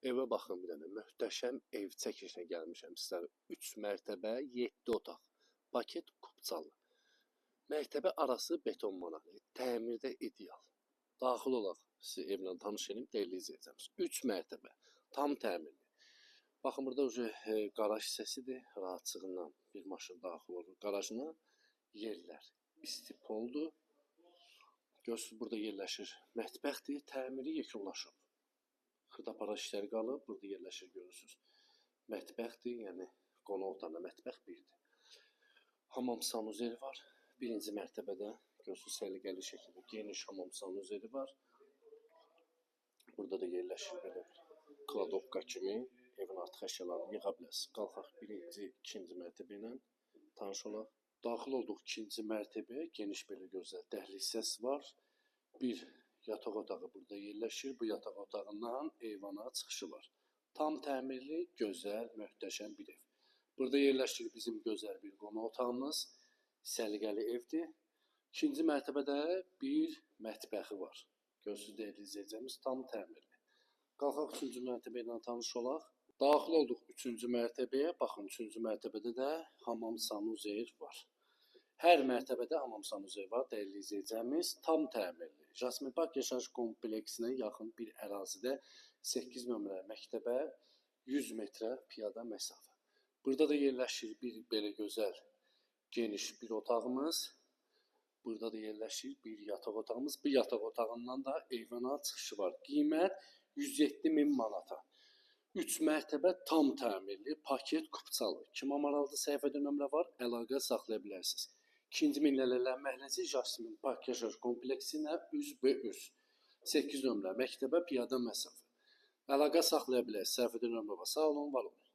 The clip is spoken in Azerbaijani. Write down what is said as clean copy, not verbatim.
Evə baxın bir dənə. Möhtəşəm ev çəkilişinə gəlmişəm sizlərə. 3 mərtəbə, 7 otaq. Paket kupçalı. Mərtəbə arası beton manali. Təmirdə ideal. Daxil olaq. Sizi evlə tanış edim, dəyərli izləyəcəksiniz. 3 mərtəbə, tam təmirli. Baxın burada qaraj hissəsidir. Rahatçılığından bir maşın daxil olur qarajına. Yerlər istipoldur. Görürsünüz burada yerləşir. Mətbəxdir, təmiri yekunlaşıb. Xırdapara işləri qalıb, burada yerləşir görürsünüz. Mətbəxdir, yəni qonaq otağında mətbəx birdir. Hamam sanuzeli var. Birinci mərtəbədə görürsünüz səliqəli şəkildə geniş hamam sanuzeli var. Burada da yerləşir belə bir kladovka kimi evin artıq əşyalarını yığa bilərsiniz. Qalxaq birinci, ikinci mərtəbə ilə tanış olaq. Daxil olduq ikinci mərtəbəyə, geniş belə gözəl dəhliz hissəsi var. Bir yataq otağı burada yerləşir. Bu yataq otağından eyvana çıxışı var. Tam təmirli, gözəl, möhtəşəm bir ev. Burada yerləşir bizim gözəl bir qonaq otağımız. Səliqəli evdir. İkinci mərtəbədə bir mətbəxi var. Görürsünüz dəyərli izləyəcəyimiz tam təmirli. Qalxaq üçüncü mərtəbə ilə tanış olaq. Daxil olduq üçüncü mərtəbəyə. Baxın, üçüncü mərtəbədə də hamam sanuzel var. Hər mərtəbədə hamam sanuzel var, dəyərli izləyəcəyimiz, tam təmirli. Jasmin Park yaşayış kompleksinə yaxın bir ərazidə 8 nömrə məktəbə 100 metrə piyada məsafə. Burada da yerləşir bir belə gözəl, geniş bir otağımız. Burada da yerləşir bir yataq otağımız. Bu yataq otağından da eyvana çıxışı var. Qiymət 107.000 manata. 3 mərtəbə tam təmirli, paket kupçalı. Kimə maraqlıdır, səhifədə nömrə var, əlaqə saxlaya bilərsiniz. 2-ci millələlər məhəlləsi Jasmin Park yaşayış kompleksinə üzbəüz 8 nömrə məktəbə piyada məsafə. Əlaqə saxlaya bilərsiniz. Səhifədə nömrə var. Sağ olun, var olun.